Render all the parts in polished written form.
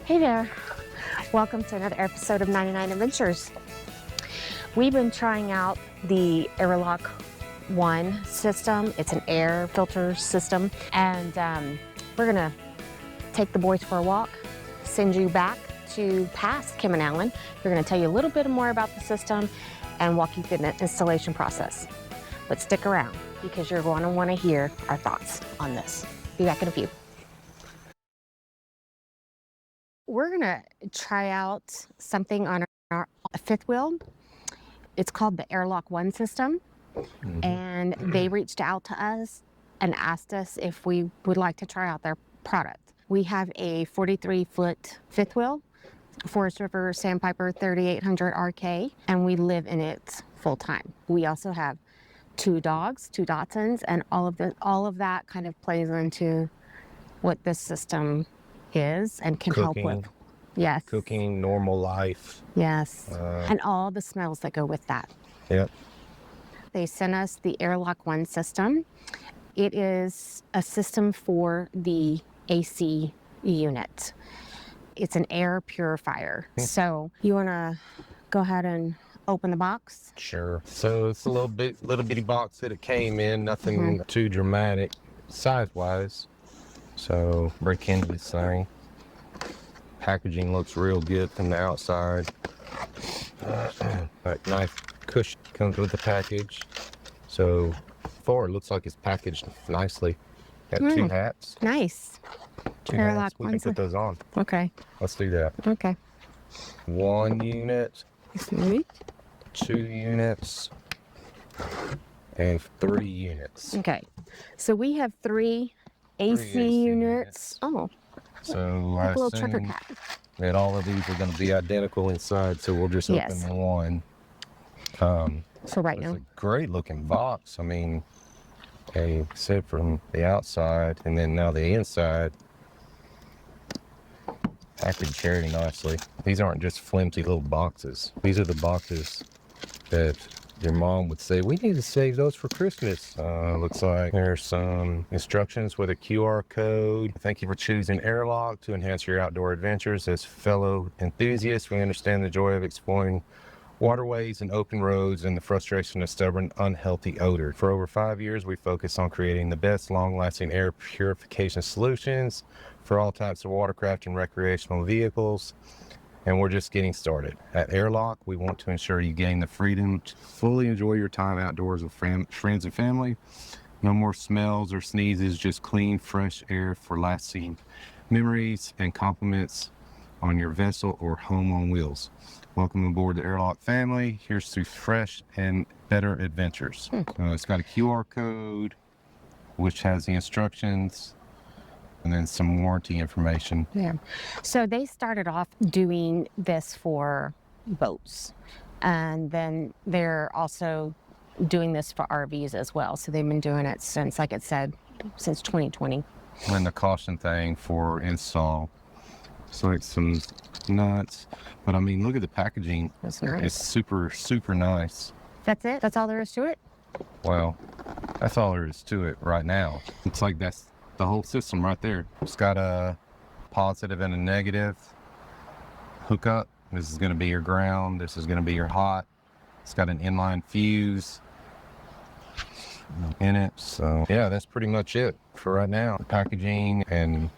Hey there, welcome to another episode of 99 Adventures. We've been trying out the AIRLOCK One system. It's an air filter system, and we're gonna take the boys for a walk, send you back to past Kim and Alan. We're gonna tell you a little bit more about the system and walk you through the installation process. But stick around because you're going to want to hear our thoughts on this. Be back in a few. We're gonna try out something on our fifth wheel. It's called the AIRLOCK One system. And they reached out to us and asked us if we would like to try out their product. We have a 43-foot fifth wheel, Forest River Sandpiper 3800 RK, and we live in it full time. We also have 2 dogs, 2 Dachshunds, and all of that kind of plays into what this system is and can help with. Yes. Cooking, normal life. Yes. And all the smells that go with that. Yep. They sent us the AIRLOCK One system. It is a system for the AC unit. It's an air purifier. So you want to go ahead and open the box? Sure. So it's a little bitty box that it came in. Nothing too dramatic size-wise. So break into this thing. Packaging looks real good from the outside. That nice cushion comes with the package. So far it looks like it's packaged nicely. Got 2 hats. Nice. 2 AIRLOCK hats. We can put those on. Okay. Let's do that. Okay. 1 unit, Sweet. 2 units, and 3 units. Okay. So we have 3 AC units. Oh, So I little trucker assume cat. that all of these are going to be identical inside, so we'll just open one. So right It's now. a great looking box. I mean, except from the outside and then now the inside. Packaged very nicely. These aren't just flimsy little boxes. These are the boxes that your mom would say, we need to save those for Christmas. Looks like there's some instructions with a QR code. Thank you for choosing AIRLOCK to enhance your outdoor adventures. As fellow enthusiasts, we understand the joy of exploring waterways and open roads and the frustration of stubborn, unhealthy odor. For over 5 years, we focus on creating the best long-lasting air purification solutions for all types of watercraft and recreational vehicles. And we're just getting started. At AIRLOCK, we want to ensure you gain the freedom to fully enjoy your time outdoors with friends and family. No more smells or sneezes, just clean, fresh air for lasting memories and compliments on your vessel or home on wheels. Welcome aboard the AIRLOCK family. Here's to fresh and better adventures. It's got a QR code, which has the instructions, and then some warranty information. Yeah. So they started off doing this for boats, and then they're also doing this for RVs as well. So they've been doing it since, like it said, since 2020. And the caution thing for install. It's like some nuts, but I mean, look at the packaging. That's nice. It's super, super nice. That's it? That's all there is to it? Well, that's all there is to it right now. It's like that's the whole system right there. It's got a positive and a negative hookup. This is going to be your ground. This is going to be your hot. It's got an inline fuse in it. So yeah, that's pretty much it for right now. The packaging, and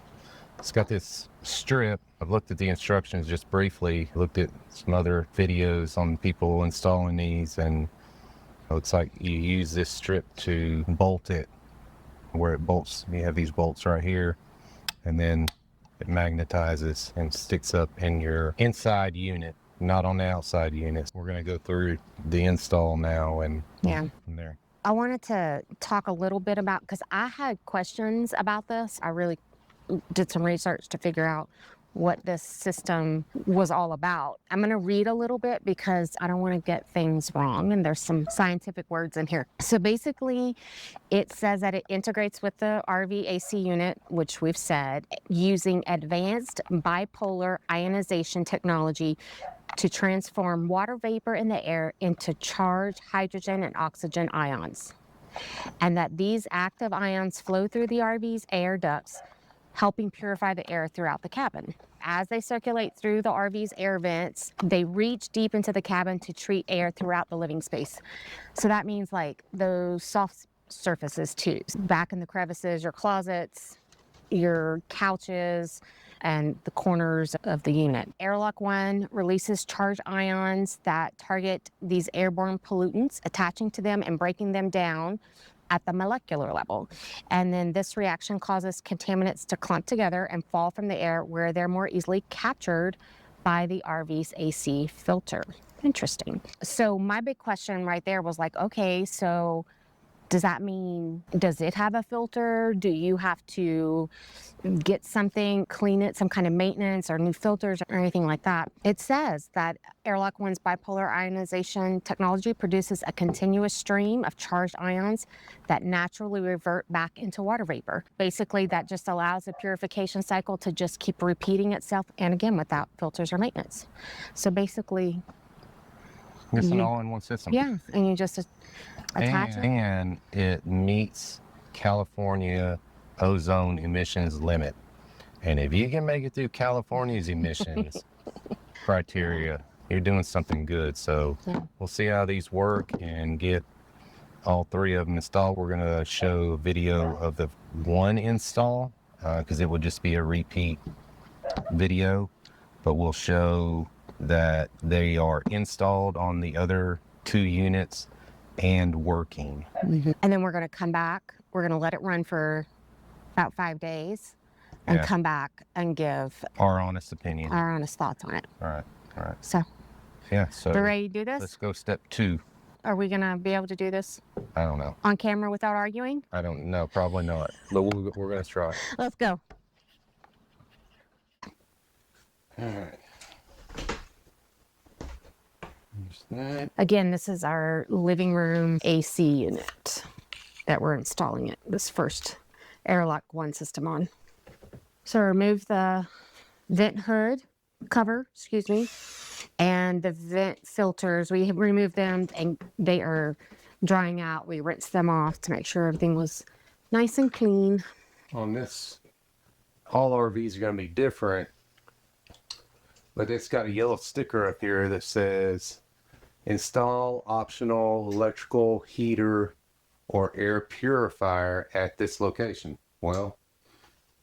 it's got this strip. I've looked at the instructions just briefly, looked at some other videos on people installing these, and it looks like you use this strip to bolt it where it bolts. You have these bolts right here, and then it magnetizes and sticks up in your inside unit, not on the outside unit. We're going to go through the install now and from there. I wanted to talk a little bit about, because I had questions about this. I really did some research to figure out what this system was all about. I'm going to read a little bit because I don't want to get things wrong, and there's some scientific words in here. So basically, it says that it integrates with the RV AC unit, which we've said, using advanced bipolar ionization technology to transform water vapor in the air into charged hydrogen and oxygen ions. And that these active ions flow through the RV's air ducts, helping purify the air throughout the cabin. As they circulate through the RV's air vents, they reach deep into the cabin to treat air throughout the living space. So that means like those soft surfaces too, back in the crevices, your closets, your couches, and the corners of the unit. AIRLOCK One releases charged ions that target these airborne pollutants, attaching to them and breaking them down at the molecular level. And then this reaction causes contaminants to clump together and fall from the air where they're more easily captured by the RV's AC filter. Interesting. So my big question right there was like, okay, so does that mean, does it have a filter? Do you have to get something, clean it, some kind of maintenance or new filters or anything like that? It says that AIRLOCK One's bipolar ionization technology produces a continuous stream of charged ions that naturally revert back into water vapor. Basically, that just allows the purification cycle to just keep repeating itself, and again, without filters or maintenance. So basically, It's an all-in-one system. yeah, and you just attach it. And it meets California ozone emissions limit. And if you can make it through California's emissions criteria, you're doing something good. So we'll see how these work and get all three of them installed. We're going to show a video of the one install because it would just be a repeat video, but we'll show that they are installed on the other 2 units and working. And then we're going to come back. We're going to let it run for about 5 days and come back and give our honest opinion, our honest thoughts on it. All right. So yeah, so we're ready to do this? Let's go step 2. Are we going to be able to do this I don't know. on camera without arguing? I don't know. Probably not. But we're going to try. Let's go. All right. Again, this is our living room AC unit that we're installing it, this first AIRLOCK One system on. So remove the vent hood cover, and the vent filters. We have removed them and they are drying out. We rinsed them off to make sure everything was nice and clean. On this, all RVs are going to be different, but it's got a yellow sticker up here that says install optional electrical heater or air purifier at this location. Well,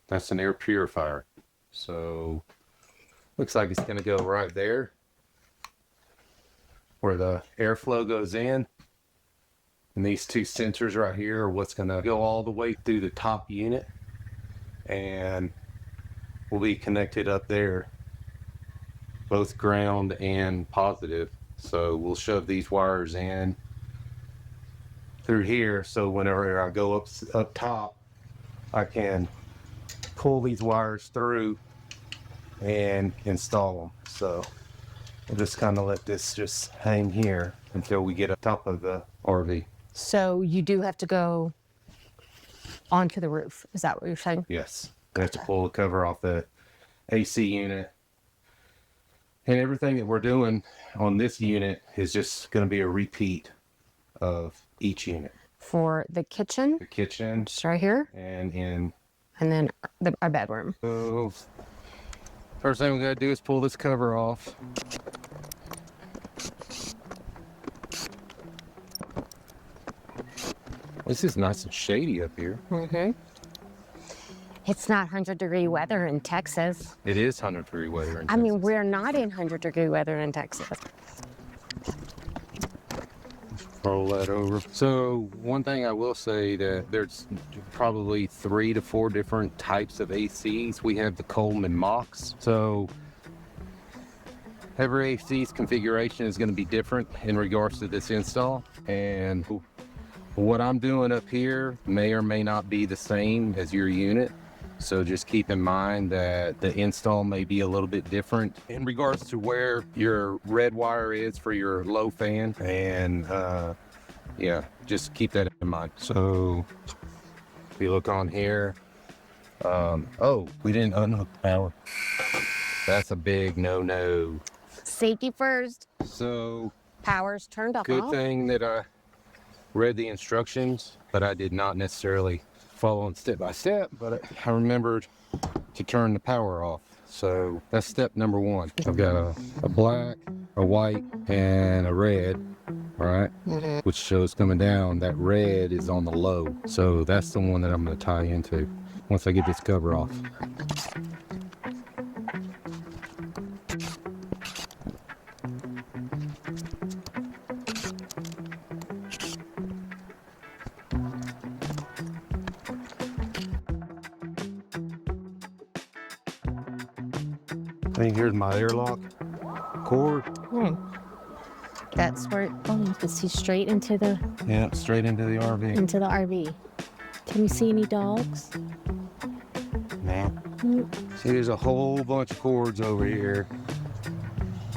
that's an air purifier. So looks like it's going to go right there where the airflow goes in. And these 2 sensors right here are what's going to go all the way through the top unit and will be connected up there, both ground and positive. So we'll shove these wires in through here, so whenever I go up top, I can pull these wires through and install them. So we'll just kind of let this just hang here until we get up top of the RV. So you do have to go onto the roof. Is that what you're saying? Yes. We have to pull the cover off the AC unit. And everything that we're doing on this unit is just going to be a repeat of each unit. For the kitchen, The kitchen just right here, and then our bedroom. so first thing we got to do is pull this cover off. This is nice and shady up here. It's not 100-degree weather in Texas. It is 100-degree weather in Texas. I mean, we're not in 100-degree weather in Texas. Roll that over. So one thing I will say that there's probably 3 to 4 different types of ACs. We have the Coleman Mox. So every AC's configuration is going to be different in regards to this install. And what I'm doing up here may or may not be the same as your unit. So just keep in mind that the install may be a little bit different in regards to where your red wire is for your low fan. And yeah, just keep that in mind. So if you look on here, oh, we didn't unhook power. That's a big no-no. Safety first. So Power's turned off. good thing that I read the instructions, but I did not necessarily follow them step by step. But I remembered to turn the power off. So that's step number one. I've got a black, a white, and a red, all right? Which shows coming down, that red is on the low. So that's the one that I'm gonna tie into once I get this cover off. I think here's my airlock cord. That's where, oh, you can see straight into the Yeah, straight into the RV. RV. Can you see any dogs? No. See, there's a whole bunch of cords over here.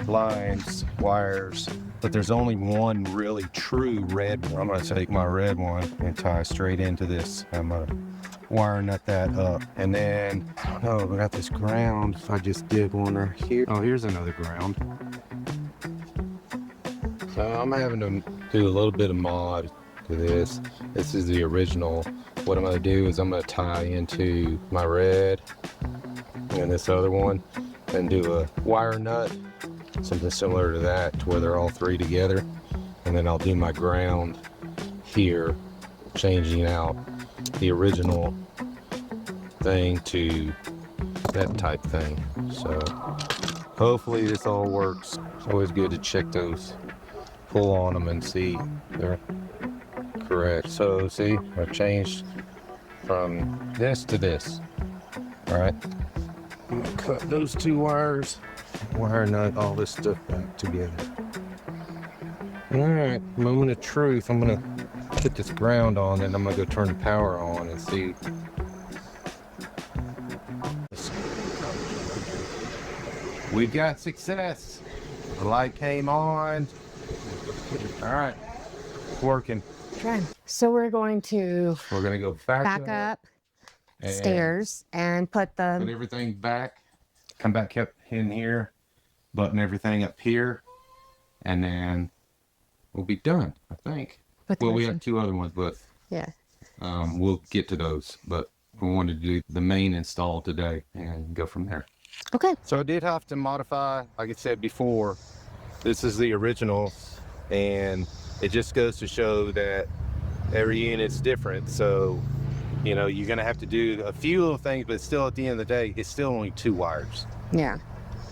Lines, wires, but there's only one really true red one. I'm gonna take my red one and tie straight into this. I'm gonna wire nut that up. And then, oh, we got this ground. If I just dig one right here. Oh, here's another ground. So I'm having to do a little bit of mod to this. This is the original. What I'm gonna do is I'm gonna tie into my red and this other one and do a wire nut, something similar to that, to where they're all three together. And then I'll do my ground here, changing out the original thing to that type thing. So hopefully this all works. It's always good to check those, pull on them and see they're correct. So see, I've changed from this to this. All right, I'm gonna cut those two wires, wire nut all this stuff back together. All right, moment of truth. I'm gonna put this ground on and I'm gonna go turn the power on and see. We've got success. The light came on. All right, it's working. Okay. So we're going to We're gonna go back up and stairs and put put the, everything back. Come back up in here, button everything up here, and then we'll be done, I think. put the Well, we machine- have two other ones, but yeah. we'll get to those. But we wanted to do the main install today and go from there. Okay. So I did have to modify, like I said before, this is the original, and it just goes to show that every unit's different. So, you know, you're gonna have to do a few little things, but still at the end of the day, it's still only two wires, Yeah.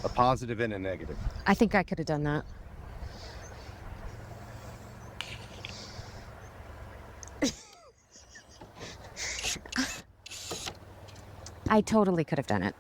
a positive and a negative. I think I could have done that. I totally could have done it.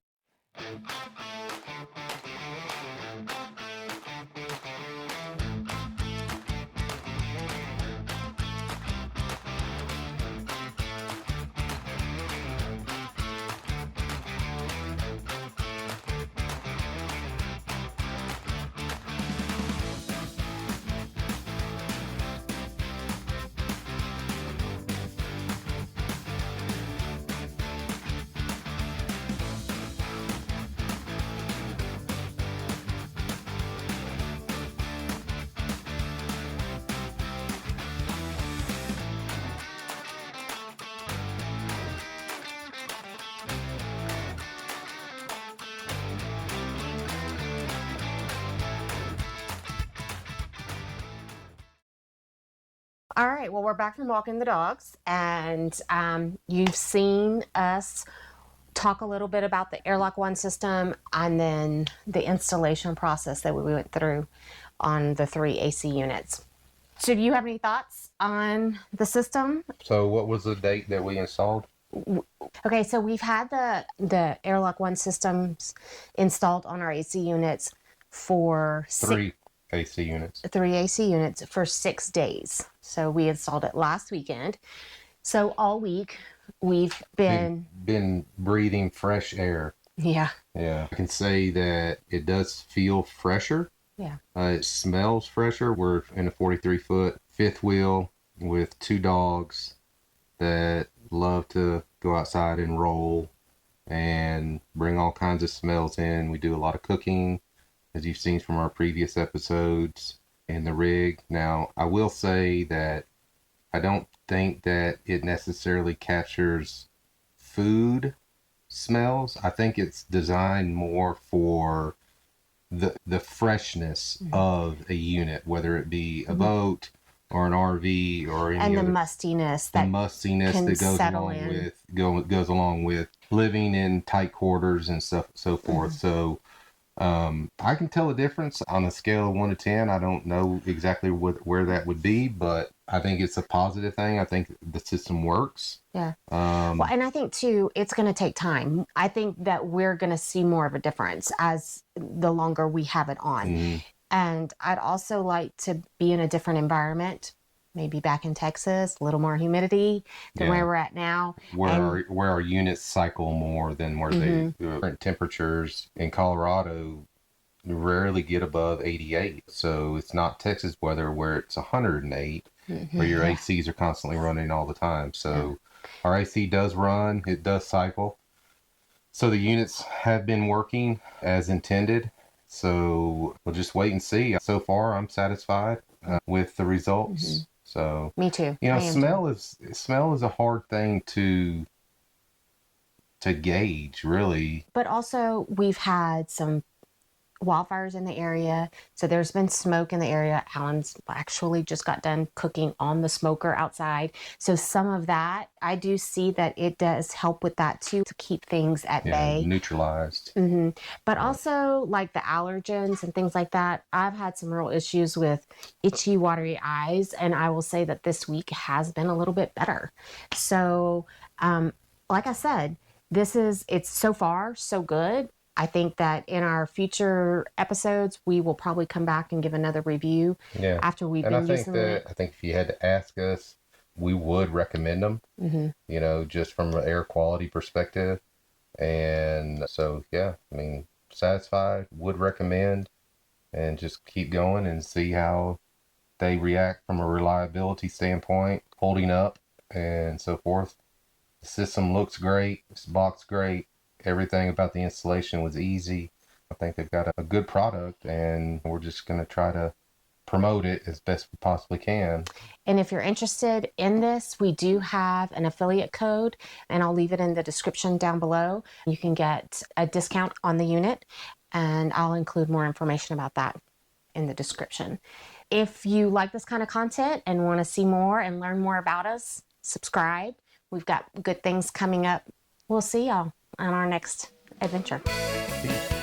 All right, well, we're back from walking the dogs, and you've seen us talk a little bit about the AIRLOCK One system and then the installation process that we went through on the 3 AC units. So do you have any thoughts on the system? So what was the date that we installed? Okay, so we've had the AIRLOCK One systems installed on our AC units for Three AC units. 3 AC units for 6 days. So we installed it last weekend. So all week we've Been breathing fresh air. yeah. Yeah, I can say that it does feel fresher. Yeah. It smells fresher. We're in a 43-foot fifth wheel with two dogs that love to go outside and roll and bring all kinds of smells in. We do a lot of cooking, as you've seen from our previous episodes, in the rig. Now, I will say that I don't think that it necessarily captures food smells. I think it's designed more for the freshness of a unit, whether it be a boat or an RV or any And the other, mustiness the that mustiness can that goes settle along in. with goes along with living in tight quarters and stuff so forth. So I can tell a difference on a scale of 1 to 10. I don't know exactly where that would be, but I think it's a positive thing. I think the system works. Yeah. Well, and I think too, it's going to take time. I think that we're going to see more of a difference as the longer we have it on. And I'd also like to be in a different environment, maybe back in Texas, a little more humidity than where we're at now. Where our units cycle more than where they current temperatures in Colorado rarely get above 88. So it's not Texas weather where it's 108, where your ACs are constantly running all the time. So our AC does run, it does cycle. So the units have been working as intended. So we'll just wait and see. So far, I'm satisfied with the results. So me too. you know, smell is a hard thing to gauge, really. But also, we've had some wildfires in the area, so there's been smoke in the area. Alan's actually just got done cooking on the smoker outside, so some of that, I do see that it does help with that too, to keep things at bay, neutralized. But also like the allergens and things like that, I've had some real issues with itchy, watery eyes, and I will say that this week has been a little bit better. So like I said, it's so far so good. I think that in our future episodes, we will probably come back and give another review after we've been using it. I think if you had to ask us, we would recommend them, you know, just from an air quality perspective. And so, yeah, I mean, satisfied, would recommend, and just keep going and see how they react from a reliability standpoint, holding up and so forth. The system looks great. This box great. Everything about the installation was easy. I think they've got a good product, and we're just going to try to promote it as best we possibly can. And if you're interested in this, we do have an affiliate code, and I'll leave it in the description down below. You can get a discount on the unit, and I'll include more information about that in the description. If you like this kind of content and want to see more and learn more about us, subscribe. We've got good things coming up. We'll see y'all on our next adventure. Peace.